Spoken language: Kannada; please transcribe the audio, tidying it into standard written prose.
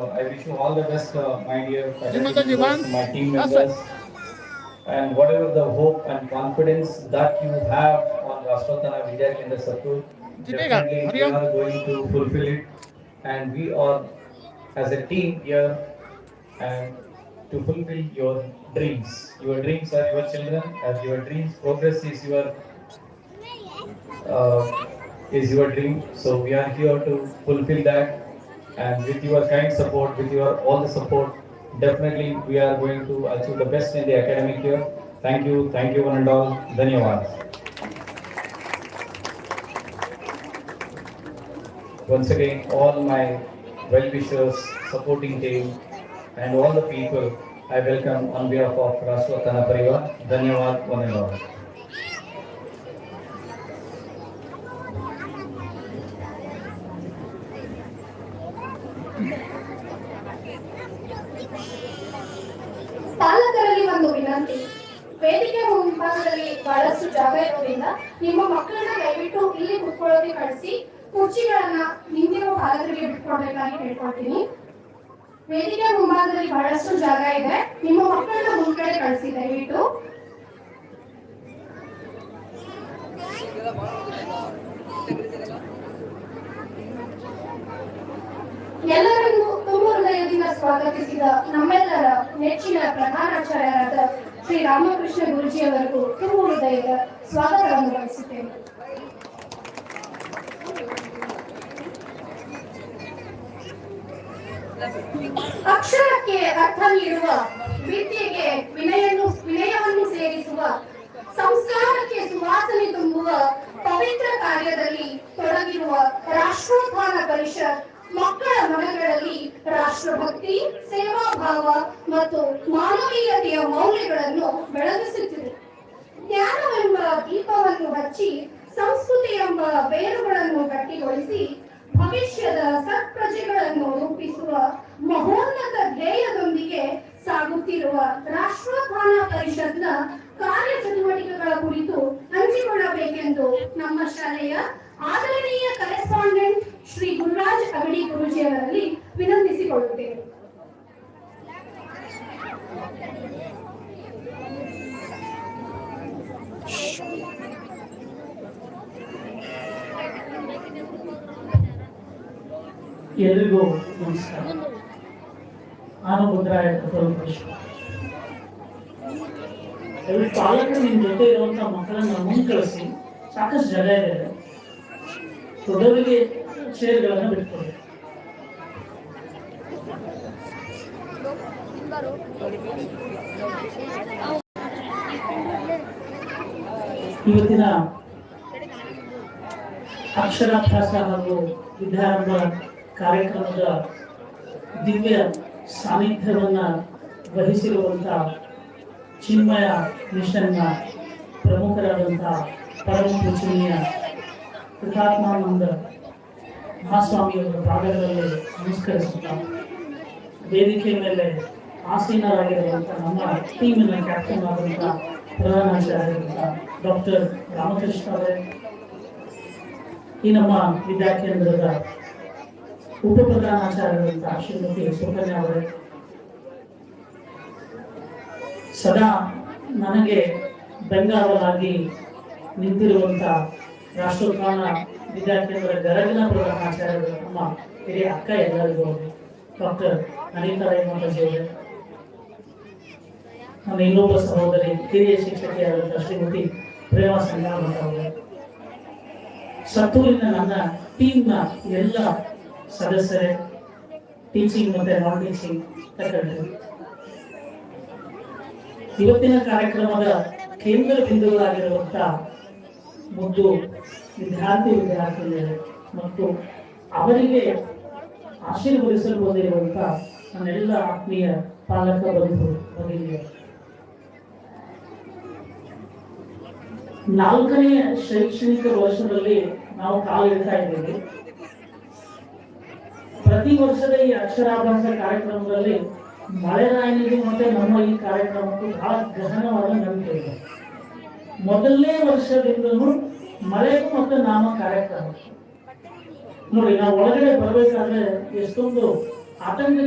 I wish you all the best, my dear faculty members, my team members, and whatever the hope and confidence that you have on Rashtrathana Vidya Kendra Sattur, definitely we are going to fulfill it, and we are as a team here and to fulfill your dreams. Your dreams are your children, as your dreams progress uh, is your dream. So we are here to fulfill that, and with your kind support, with your all the support, definitely we are going to achieve the best in the academic year. Thank you one and all. Dhanyawad. Once again, all my well-wishers, supporting team, and all the people I welcome on behalf of Rashtrathana Parivar. Dhanyawad one and all. ಪಾಲಕರಲ್ಲಿ ಒಂದು ವಿನಂತಿ. ವೇದಿಕೆ ಮುಂಭಾಗದಲ್ಲಿ ಬಹಳಷ್ಟು ಜಾಗ ಇರೋದ್ರಿಂದ ನಿಮ್ಮ ಮಕ್ಕಳನ್ನ ದಯವಿಟ್ಟು ಇಲ್ಲಿ ಕುತ್ಕೊಳ್ಳೋಕೆ ಕಳಿಸಿ ಕುರ್ಚಿಗಳನ್ನ ನಿಂತಿರೋ ಪಾಲಕರಿಗೆ ಬಿಟ್ಕೊಡ್ಬೇಕಾಗಿ ಕೇಳ್ಕೊಳ್ತೀನಿ. ವೇದಿಕೆ ಮುಂಭಾಗದಲ್ಲಿ ಬಹಳಷ್ಟು ಜಾಗ ಇದೆ, ನಿಮ್ಮ ಮಕ್ಕಳನ್ನ ಮುಂದ್ಗಡೆ ಕಳಿಸಿ ದಯವಿಟ್ಟು. ಎಲ್ಲರನ್ನೂ ತುಂಬ ಹೃದಯದಿಂದ ಸ್ವಾಗತಿಸಿದ ನಮ್ಮೆಲ್ಲರ ನೆಚ್ಚಿನ ಪ್ರಧಾನಾಚಾರ್ಯರಾದ ಶ್ರೀ ರಾಮಕೃಷ್ಣ ಗುರುಜಿಯವರಿಗೂ ತುಂಬ ಹೃದಯದ ಸ್ವಾಗತವನ್ನು ಬಯಸುತ್ತೇನೆ. ಅಕ್ಷರಕ್ಕೆ ಅರ್ಥ ನೀಡುವ, ವಿದ್ಯೆಗೆ ವಿನಯವನ್ನು ಸೇರಿಸುವ, ಸಂಸ್ಕಾರಕ್ಕೆ ಸುವಾಸನೆ ತುಂಬುವ ಪವಿತ್ರ ಕಾರ್ಯದಲ್ಲಿ ತೊಡಗಿರುವ ರಾಷ್ಟ್ರೋತ್ಥಾನ ಪರಿಷತ್ ಮಕ್ಕಳ ಮನಗಳಲ್ಲಿ ರಾಷ್ಟ್ರಭಕ್ತಿ, ಸೇವಾ ಭಾವ ಮತ್ತು ಮಾನವೀಯತೆಯ ಮೌಲ್ಯಗಳನ್ನು ಬೆಳಗಿಸುತ್ತಿದೆ. ಜ್ಞಾನವೆಂಬ ದೀಪವನ್ನು ಹಚ್ಚಿ ಸಂಸ್ಕೃತಿ ಎಂಬ ಬೇರುಗಳನ್ನು ಗಟ್ಟಿಗೊಳಿಸಿ ಭವಿಷ್ಯದ ಸತ್ಪ್ರಜೆಗಳನ್ನು ರೂಪಿಸುವ ಮಹೋನ್ನತ ಧ್ಯೇಯದೊಂದಿಗೆ ಸಾಗುತ್ತಿರುವ ರಾಷ್ಟ್ರೋತ್ಥಾನ ಪರಿಷತ್ನ ಕಾರ್ಯಚಟುವಟಿಕೆಗಳ ಕುರಿತು ಹಂಚಿಕೊಳ್ಳಬೇಕೆಂದು ನಮ್ಮ ಶಾಲೆಯ ಆದರಣೀಯ ಕರೆಸ್ಪಾಂಡೆಂಟ್ ಶ್ರೀ ಗುರುರಾಜ್ ಅಗಡಿ ಗುರೂಜಿಯವರಲ್ಲಿ ವಿನಂತಿಸಿಕೊಳ್ಳುತ್ತೇವೆ. ಎಲ್ರಿಗೂ ನಮಸ್ಕಾರ. ನಾನು ಮುದ್ರಾಯ ಎಲ್ಲ ಪಾಲಕರು ನಿಮ್ಮ ಜೊತೆ ಇರುವಂತಹ ಮಕ್ಕಳನ್ನ ಮುಂದೆ ಕಳಿಸಿ. ಸಾಕಷ್ಟು ಜಾಗ ಇದೆ, ದೊಡ್ಡವರಿಗೆ ಚೇರ್ಗಳನ್ನು ಬಿಟ್ಕೊಡಿ. ಇವತ್ತಿನ ಅಕ್ಷರಾಭ್ಯಾಸ ಹಾಗೂ ವಿದ್ಯಾರಂಭ ಕಾರ್ಯಕ್ರಮದ ದಿವ್ಯ ಸಾನ್ನಿಧ್ಯವನ್ನ ವಹಿಸಿರುವಂತಹ ಚಿನ್ಮಯ ಮಿಷನ್ನ ಪ್ರಮುಖರಾದಂತಹ ಪರಮ ಪೂಜನೀಯ ಕೃತಾತ್ಮಾನಂದ ಮಹಾಸ್ವಾಮಿಯವರ ಪಾದಗಳಲ್ಲಿ ನಮಸ್ಕರಿಸುತ್ತಾ, ವೇದಿಕೆ ಮೇಲೆ ಆಸೀನರಾಗಿರುವಂತಹ ನಮ್ಮ ಟೀಮಿನ ಕ್ಯಾಪ್ಟನ್ ಆದಂತಹ ಪ್ರಧಾನಾಚಾರ್ಯರಾದಂತಹ ಡಾಕ್ಟರ್ ರಾಮಕೃಷ್ಣ ಅವರೇ, ಈ ನಮ್ಮ ವಿದ್ಯಾಕೇಂದ್ರದ ಉಪ ಪ್ರಧಾನಾಚಾರ್ಯರಾದಂತಹ ಶ್ರೀಮತಿ ಸುಕನ್ಯಾ ಅವರೇ, ಸದಾ ನನಗೆ ಬೆಂಗಾವಲಾಗಿ ನಿಂತಿರುವಂತಹ ರಾಷ್ಟ್ರೋತ್ಥಾನ ವಿದ್ಯಾಕೇಂದ್ರ ಗರಗಿನ ಪ್ರಧಾನಾಚಾರ್ಯರು ನಮ್ಮ ಹಿರಿಯ ಅಕ್ಕ ಎಲ್ಲರಿಗೂ, ಡಾಕ್ಟರ್ ಅನಿತಾ ಮಾತಾಜಿ ಅವರೇ, ನನ್ನ ಇನ್ನೊಬ್ಬ ಸಹೋದರಿ ಹಿರಿಯ ಶಿಕ್ಷಕಿಯಾದಂತಹ ಶ್ರೀಮತಿ ಪ್ರೇಮ ಸಂಗಾಮಠ ಅವರೇ, ಸತ್ತೂರಿನ ನನ್ನ ಟೀಮ್ನ ಎಲ್ಲ ಸದಸ್ಯರೇ, ಟೀಚಿಂಗ್ ಮತ್ತೆ ನಾನ್ ಟೀಚಿಂಗ್ ಫ್ಯಾಕಲ್ಟಿ, ಇವತ್ತಿನ ಕಾರ್ಯಕ್ರಮದ ಕೇಂದ್ರ ಬಿಂದುಗಳಾಗಿರುವಂತಹ ಮುದ್ದು ವಿದ್ಯಾರ್ಥಿನಿಯರೇ ಮತ್ತು ಅವರಿಗೆ ಆಶೀರ್ವದಿಸಲು ಬಂದಿರುವಂತಹ ನನ್ನೆಲ್ಲ ಆತ್ಮೀಯ ಪಾಲಕ ಭಗಿನಿಯರು, 4ನೇ ಶೈಕ್ಷಣಿಕ ವರ್ಷದಲ್ಲಿ ನಾವು ಕಾಲಿಡ್ತಾ ಇದ್ದೀವಿ. ಪ್ರತಿ ವರ್ಷದ ಈ ಅಕ್ಷರಾಭ್ಯಾಸ ಕಾರ್ಯಕ್ರಮದಲ್ಲಿ ಮಳೆರಾಯನಿಗೆ ಮತ್ತೆ ನಮ್ಮ ಈ ಕಾರ್ಯಕ್ರಮಕ್ಕೂ ಬಹಳ ಗಹನವಾದ ನಂಬಿಕೆ ಇದೆ. ಮೊದಲನೇ ವರ್ಷದಿಂದಲೂ ಮಳೆಗೂ ಮತ್ತೆ ನಾಮ ಕಾರ್ಯಕ್ರಮ ನೋಡಿ, ನಾವು ಒಳಗಡೆ ಬರಬೇಕಾದ್ರೆ ಎಷ್ಟೊಂದು ಆತಂಕ